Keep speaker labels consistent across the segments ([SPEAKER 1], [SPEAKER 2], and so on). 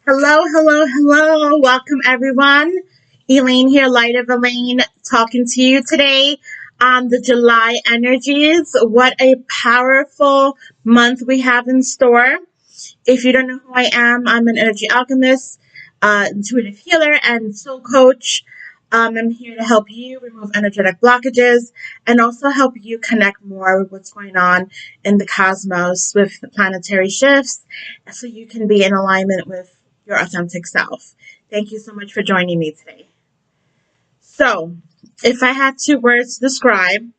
[SPEAKER 1] Hello, hello, hello. Welcome, everyone. Elaine here, Light of Elaine, talking to you today on the July energies. What a powerful month we have in store. If you don't know who I am, I'm an energy alchemist, intuitive healer, and soul coach. I'm here to help you remove energetic blockages and also help you connect more with what's going on in the cosmos with the planetary shifts so you can be in alignment with your authentic self. Thank you so much for joining me today. So, if I had two words to describe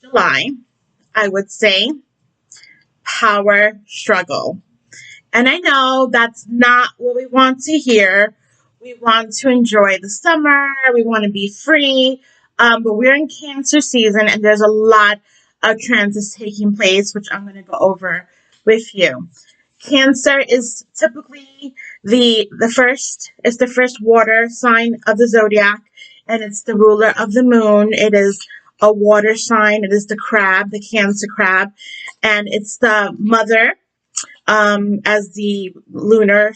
[SPEAKER 1] July, I would say power struggle. And I know that's not what we want to hear. We want to enjoy the summer. We want to be free. But we're in Cancer season and there's a lot of transits taking place, which I'm going to go over with you. Cancer is typically the first water sign of the zodiac, and it's the ruler of the moon. It is a water sign. It is the crab, the Cancer crab, and it's the mother as the lunar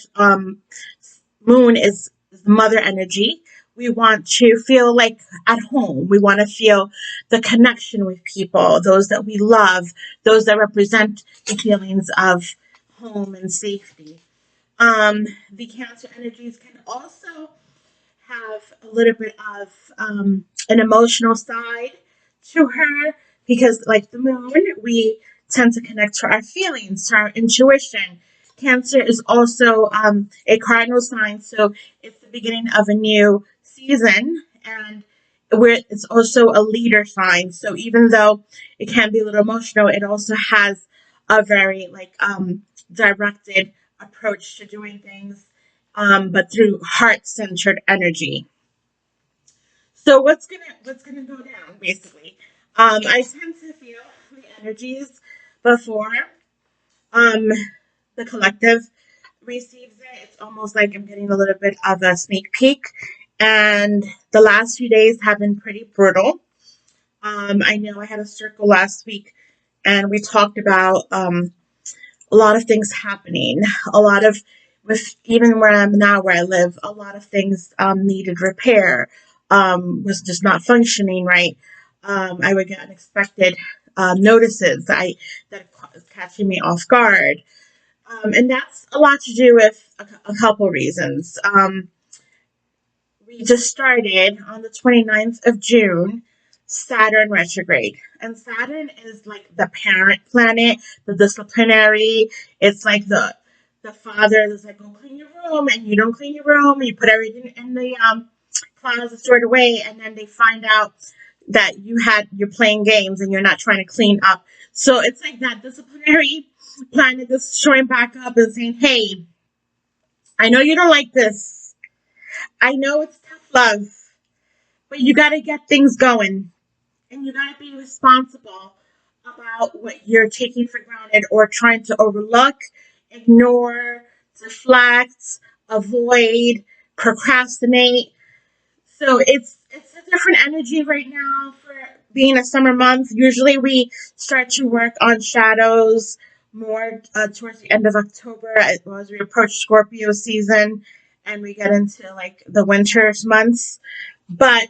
[SPEAKER 1] moon is mother energy. We want to feel like at home. We want to feel the connection with people, those that we love, those that represent the feelings of home and safety. The Cancer energies can also have a little bit of an emotional side to her because, like the moon, we tend to connect to our feelings, to our intuition. Cancer is also a cardinal sign, so it's the beginning of a new season, and it's also a leader sign. So even though it can be a little emotional, it also has a very directed approach to doing things, but through heart centered energy. So what's gonna go down basically? I tend to feel the energies before um, the collective receives it. It's almost like I'm getting a little bit of a sneak peek, and the last few days have been pretty brutal. I know I had a circle last week, and we talked about a lot of things happening. A lot of with even where I'm now, where I live, a lot of things needed repair. Was just not functioning right. I would get unexpected notices that was catching me off guard, and that's a lot to do with a couple reasons. We just started on the 29th of June, Saturn retrograde. And Saturn is like the parent planet, the disciplinary. It's like the father that's like, go clean your room, and you don't clean your room, and you put everything in the closet stored away, and then they find out that you're playing games and you're not trying to clean up. So it's like that disciplinary planet that's showing back up and saying, hey, I know you don't like this. I know it's tough love, but you got to get things going, and you got to be responsible about what you're taking for granted or trying to overlook, ignore, deflect, avoid, procrastinate. So it's a different energy right now for being a summer month. Usually we start to work on shadows more towards the end of October as we approach Scorpio season and we get into like the winter months. But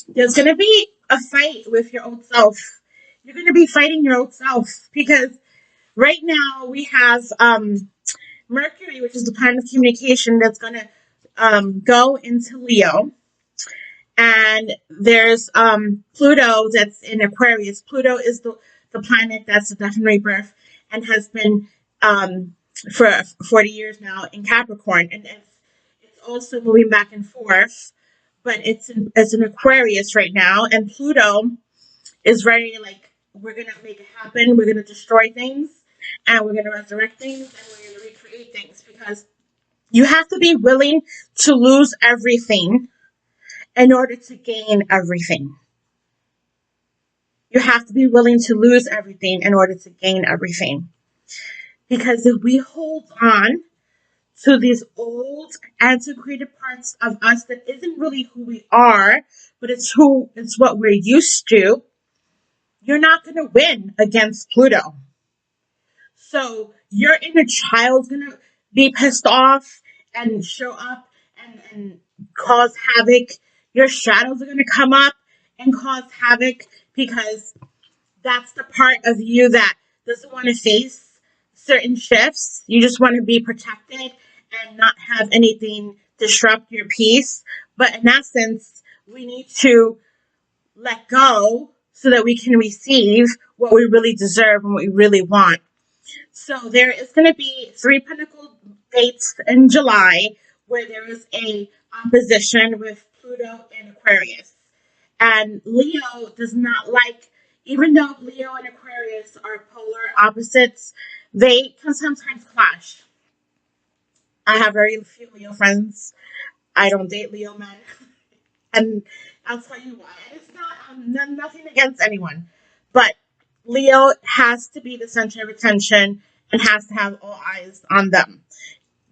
[SPEAKER 1] there's going to be a fight with your old self. You're going to be fighting your old self because right now we have Mercury, which is the planet of communication, that's going to go into Leo. And there's Pluto that's in Aquarius. Pluto is the planet that's the death and rebirth and has been for 40 years now in Capricorn. And it's also moving back and forth, but it's in Aquarius right now. And Pluto is ready to like, we're going to make it happen. We're going to destroy things and we're going to resurrect things and we're going to recreate things because you have to be willing to lose everything in order to gain everything. You have to be willing to lose everything in order to gain everything. Because if we hold on to these old, antiquated parts of us that isn't really who we are, but it's what we're used to, you're not going to win against Pluto. So your inner child's going to be pissed off and show up and cause havoc. Your shadows are going to come up and cause havoc because that's the part of you that doesn't want to face certain shifts. You just want to be protected and not have anything disrupt your peace. But in essence, we need to let go so that we can receive what we really deserve and what we really want. So there is going to be three pinnacle dates in July where there is a opposition with Pluto and Aquarius. And Leo does not like, even though Leo and Aquarius are polar opposites, they can sometimes clash. I have very few Leo friends. I don't date Leo men. And I'll tell you why. And it's not nothing against anyone, but Leo has to be the center of attention and has to have all eyes on them.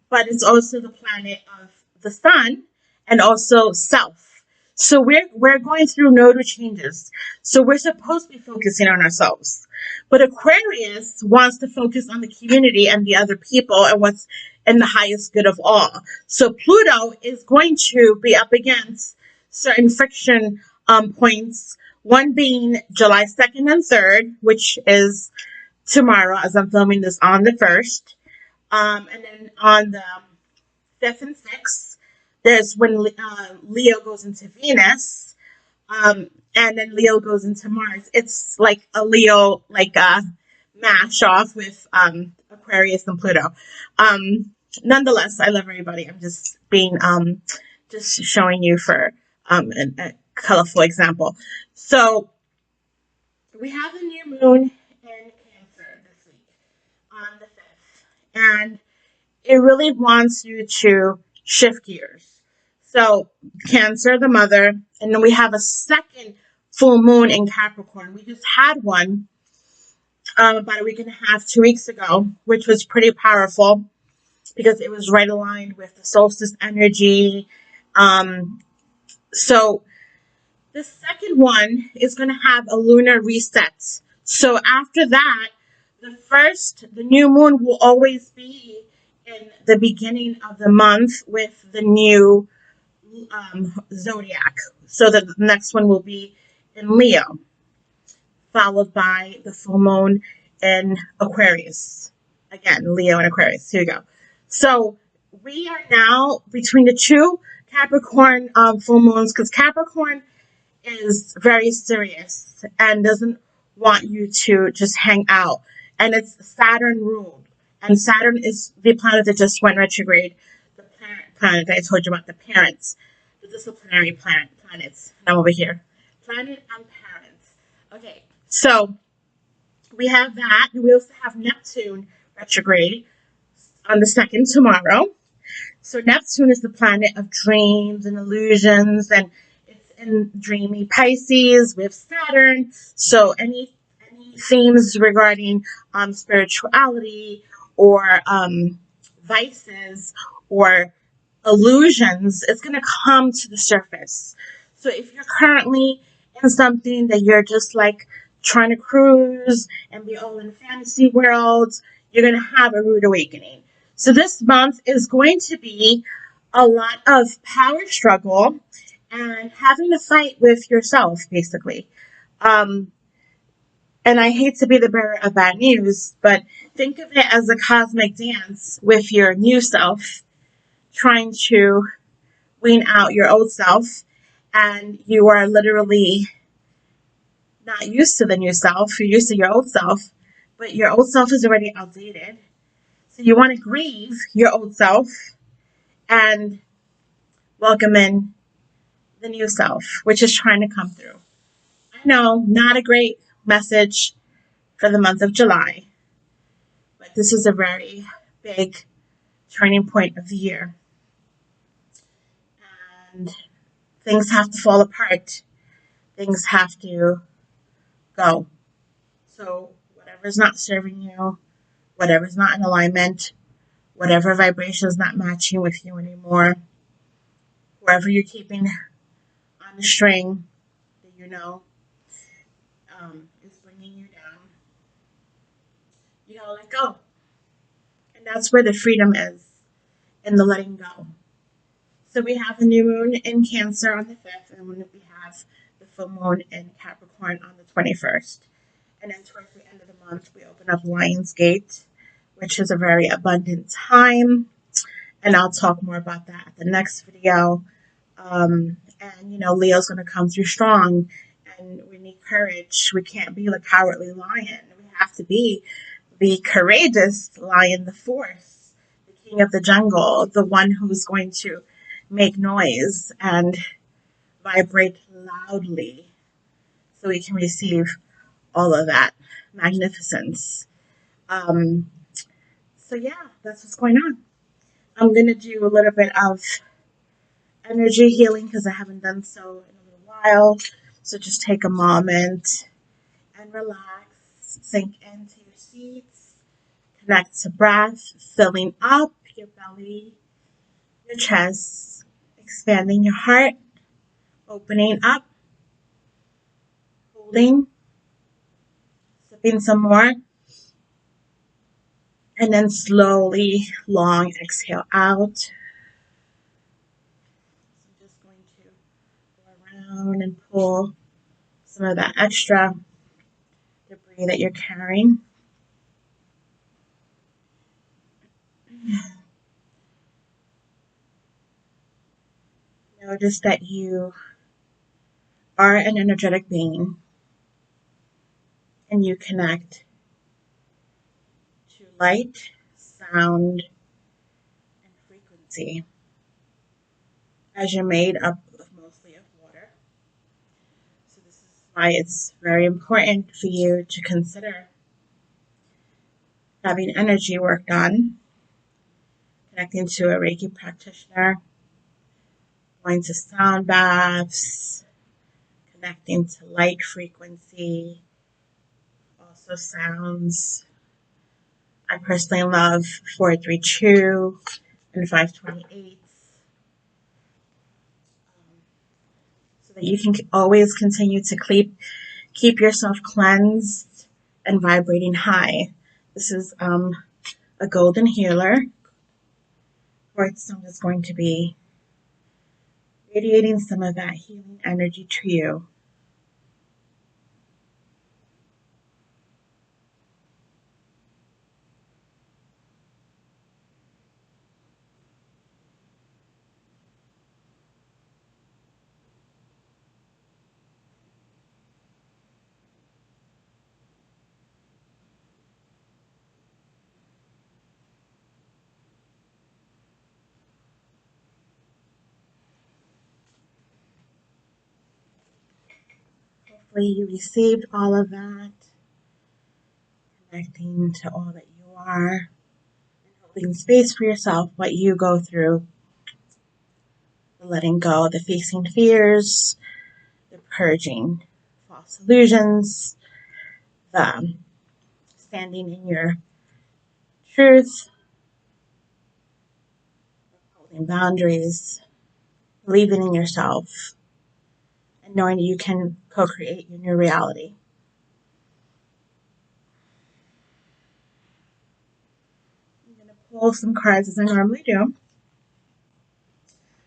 [SPEAKER 1] But it's also the planet of the sun and also self. So we're going through nodal changes. So we're supposed to be focusing on ourselves. But Aquarius wants to focus on the community and the other people and what's in the highest good of all. So Pluto is going to be up against certain friction points. One being July 2nd and 3rd, which is tomorrow as I'm filming this on the 1st. And then on the 5th and 6th, there's when Leo goes into Venus, and then Leo goes into Mars. It's like a Leo, like a mash off with Aquarius and Pluto. Nonetheless, I love everybody. I'm just being, just showing you for a colorful example. So we have the new moon in Cancer this week on the 5th. And it really wants you to shift gears. So Cancer, the mother, and then we have a second full moon in Capricorn. We just had one about a week and a half, 2 weeks ago, which was pretty powerful because it was right aligned with the solstice energy. So the second one is going to have a lunar reset. So after that, the new moon will always be in the beginning of the month with the new zodiac. So the next one will be in Leo, followed by the full moon in Aquarius. Again, Leo and Aquarius. Here we go. So we are now between the two Capricorn full moons because Capricorn is very serious and doesn't want you to just hang out. And it's Saturn ruled. And Saturn is the planet that just went retrograde. The planet that I told you about, the parents, the disciplinary planets. And I'm over here. Planet and parents. Okay, so we have that. We also have Neptune retrograde on the 2nd tomorrow. So Neptune is the planet of dreams and illusions, and it's in dreamy Pisces with Saturn. So any themes regarding spirituality or vices or illusions, it's going to come to the surface. So if you're currently in something that you're just like trying to cruise and be all in fantasy worlds, you're going to have a rude awakening. So this month is going to be a lot of power struggle and having to fight with yourself, basically. And I hate to be the bearer of bad news, but think of it as a cosmic dance with your new self, trying to wean out your old self, and you are literally not used to the new self. You're used to your old self, but your old self is already outdated. So you want to grieve your old self and welcome in the new self, which is trying to come through. I know, not a great message for the month of July, but this is a very big turning point of the year. And things have to fall apart. Things have to go. So whatever's not serving you, whatever's not in alignment, whatever vibration is not matching with you anymore, whoever you're keeping on the string that you know is bringing you down, you gotta let go. And that's where the freedom is. and the letting go. So we have the new moon in Cancer on the 5th, and we have the full moon in Capricorn on the 21st. And then towards the end of the month, we open up Lion's Gate, which is a very abundant time. And I'll talk more about that at the next video. And, Leo's going to come through strong, and we need courage. We can't be the cowardly lion. We have to be the courageous lion, the force, the king of the jungle, the one who's going to make noise and vibrate loudly so we can receive all of that magnificence. So yeah, that's what's going on. I'm going to do a little bit of energy healing because I haven't done so in a little while. So just take a moment and relax, sink into your seats, connect to breath, filling up your belly, your chest, expanding your heart, opening up, holding, sipping some more, and then slowly, long exhale out. So I'm just going to go around and pull some of that extra debris that you're carrying. Notice that you are an energetic being and you connect to light, sound, and frequency as you're made up of mostly of water. So this is why it's very important for you to consider having energy work done, connecting to a Reiki practitioner, going to sound baths, connecting to light frequency, also sounds. I personally love 432 and 528 so that you can always continue to keep yourself cleansed and vibrating high. This is a golden healer. Quartzstone is going to be radiating some of that healing energy to you. Hopefully you received all of that, connecting to all that you are, and holding space for yourself, what you go through, the letting go, the facing fears, the purging false illusions, the standing in your truth, holding boundaries, believing in yourself, and knowing that you can co-create your new reality. I'm going to pull some cards as I normally do.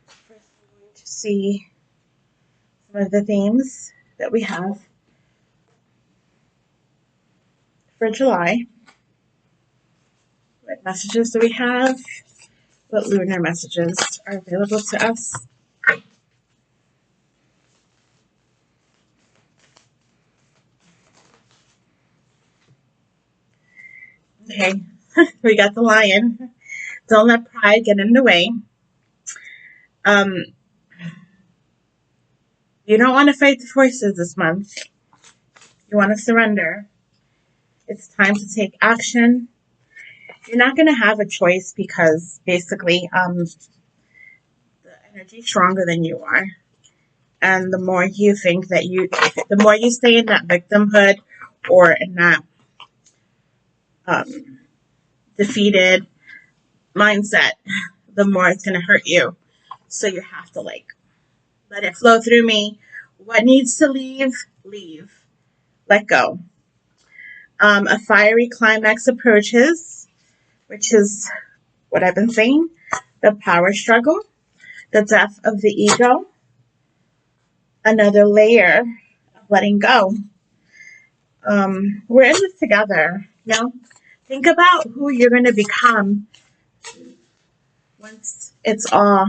[SPEAKER 1] First, we're going to see some of the themes that we have for July. What messages do we have? What lunar messages are available to us? Okay, we got the lion. Don't let pride get in the way. You don't want to fight the forces this month. You want to surrender. It's time to take action. You're not going to have a choice because basically the energy is stronger than you are. And the more you think that the more you stay in that victimhood or in that defeated mindset, the more it's going to hurt you. So you have to let it flow through me. What needs to leave, leave. Let go. A fiery climax approaches, which is what I've been saying. the power struggle, the death of the ego, another layer of letting go. We're in this together, you know? Think about who you're going to become once it's all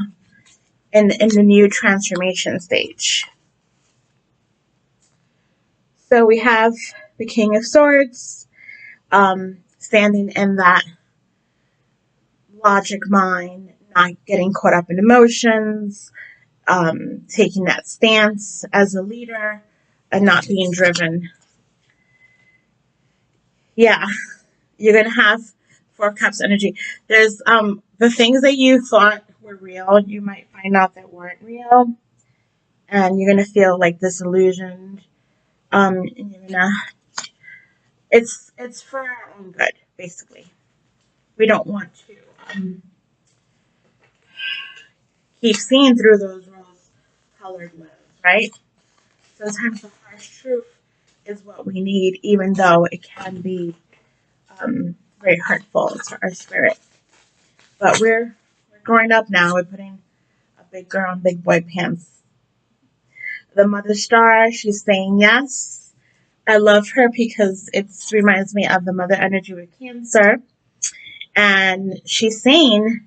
[SPEAKER 1] in the new transformation stage. So we have the King of Swords, standing in that logic mind, not getting caught up in emotions, taking that stance as a leader, and not being driven. Yeah, you're going to have Four Cups energy. There's the things that you thought were real, you might find out that weren't real, and you're going to feel like disillusioned. And you're gonna, it's for our own good, basically. We don't want to keep seeing through those rose-colored lids, right? Sometimes the harsh truth is what we need, even though it can be very hurtful to our spirit. But we're growing up now. We're putting a big girl in big boy pants. The Mother Star, she's saying yes. I love her because it reminds me of the Mother Energy with Cancer. And she's saying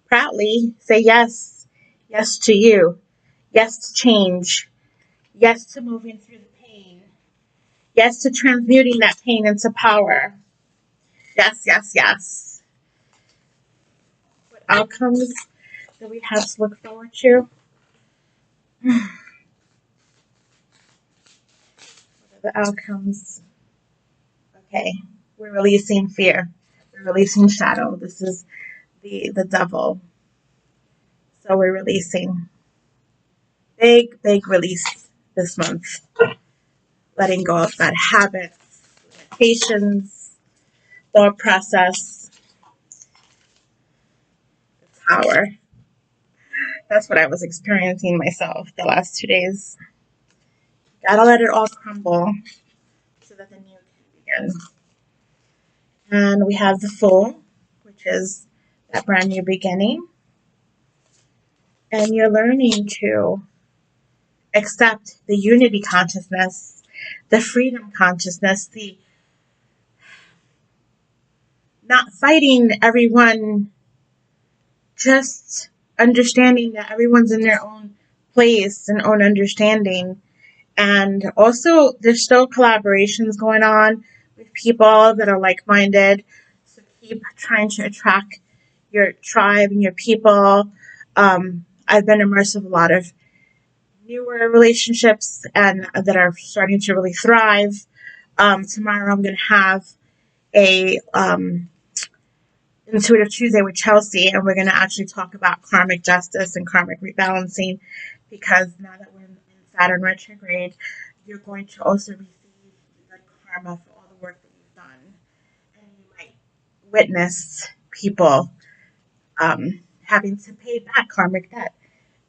[SPEAKER 1] proudly, say yes. Yes to you. Yes to change. Yes to moving through the pain. Yes to transmuting that pain into power. Yes, yes, yes. What outcomes that we have to look forward to? What are the outcomes? Okay, we're releasing fear. We're releasing shadow. This is the devil. So we're releasing. Big, big release this month. Letting go of bad habits, limitations, thought process, power. That's what I was experiencing myself the last 2 days. Gotta let it all crumble so that the new can begin. And we have the Fool, which is that brand new beginning. And you're learning to accept the unity consciousness, the freedom consciousness, the not fighting everyone, just understanding that everyone's in their own place and own understanding. And also, there's still collaborations going on with people that are like-minded. So keep trying to attract your tribe and your people. I've been immersed with a lot of newer relationships and that are starting to really thrive. Tomorrow I'm going to have a Intuitive Tuesday with Chelsea, and we're going to actually talk about karmic justice and karmic rebalancing, because now that we're in Saturn retrograde, you're going to also receive good karma for all the work that you've done, and you might witness people having to pay back karmic debt.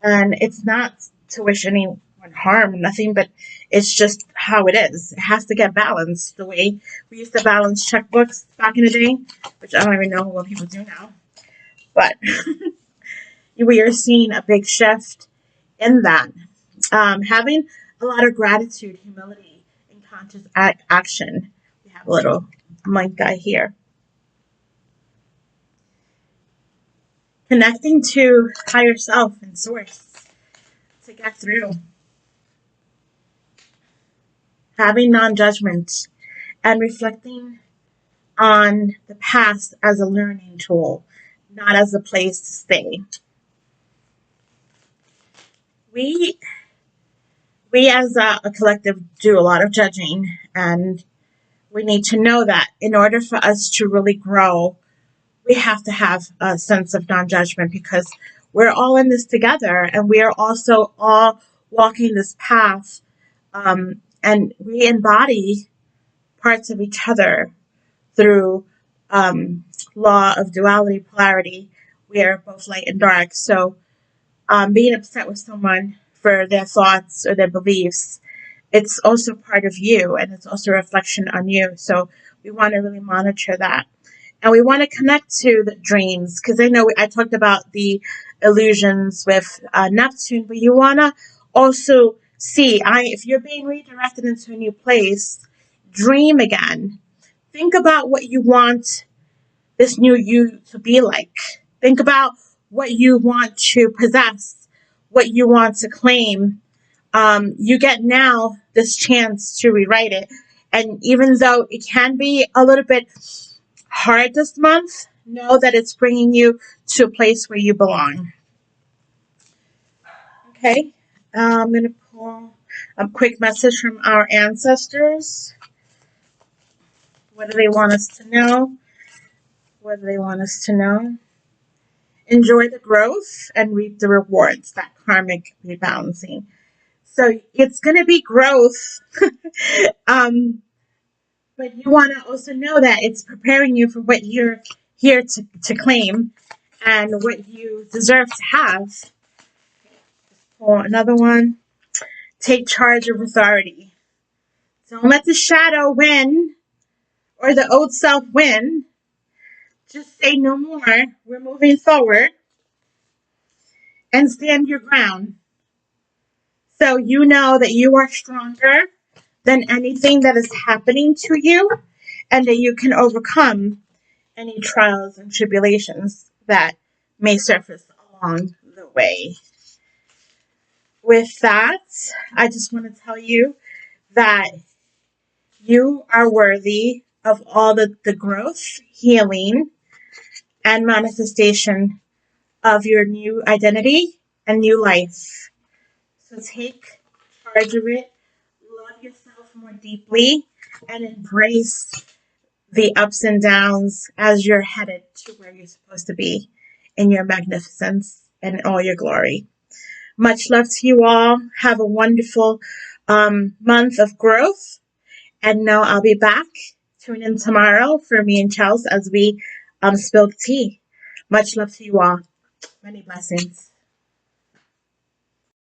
[SPEAKER 1] And it's not to wish anyone harm, nothing, but it's just how it is. It has to get balanced the way we used to balance checkbooks back in the day, which I don't even know what people do now. But we are seeing a big shift in that. Having a lot of gratitude, humility, and conscious action. We have a little monk guy here. Connecting to higher self and source to get through. Having non-judgment and reflecting on the past as a learning tool, not as a place to stay. We as a collective do a lot of judging, and we need to know that in order for us to really grow, we have to have a sense of non-judgment, because we're all in this together, and we are also all walking this path, and we embody parts of each other through law of duality, polarity. We are both light and dark. So being upset with someone for their thoughts or their beliefs, it's also part of you, and it's also a reflection on you. So we want to really monitor that. And we want to connect to the dreams, because I know I talked about the illusions with Neptune, but you want to also see, if you're being redirected into a new place, dream again. Think about what you want this new you to be like. Think about what you want to possess, what you want to claim. You get now this chance to rewrite it. And even though it can be a little bit hard this month, know that it's bringing you to a place where you belong. Okay, I'm going to pull a quick message from our ancestors. What do they want us to know? What do they want us to know? Enjoy the growth and reap the rewards, that karmic rebalancing. So it's going to be growth. um, but you want to also know that it's preparing you for what you're here to claim and what you deserve to have. Pull another one. Take charge of authority. Don't let the shadow win or the old self win. Just say no more. We're moving forward and stand your ground. So you know that you are stronger than anything that is happening to you and that you can overcome any trials and tribulations that may surface along the way. With that, I just want to tell you that you are worthy of all the growth, healing, and manifestation of your new identity and new life. So take charge of it, love yourself more deeply, and embrace the ups and downs as you're headed to where you're supposed to be in your magnificence and all your glory. Much love to you all. Have a wonderful month of growth. And now I'll be back. Tune in tomorrow for me and Charles as we spill the tea. Much love to you all. Many blessings.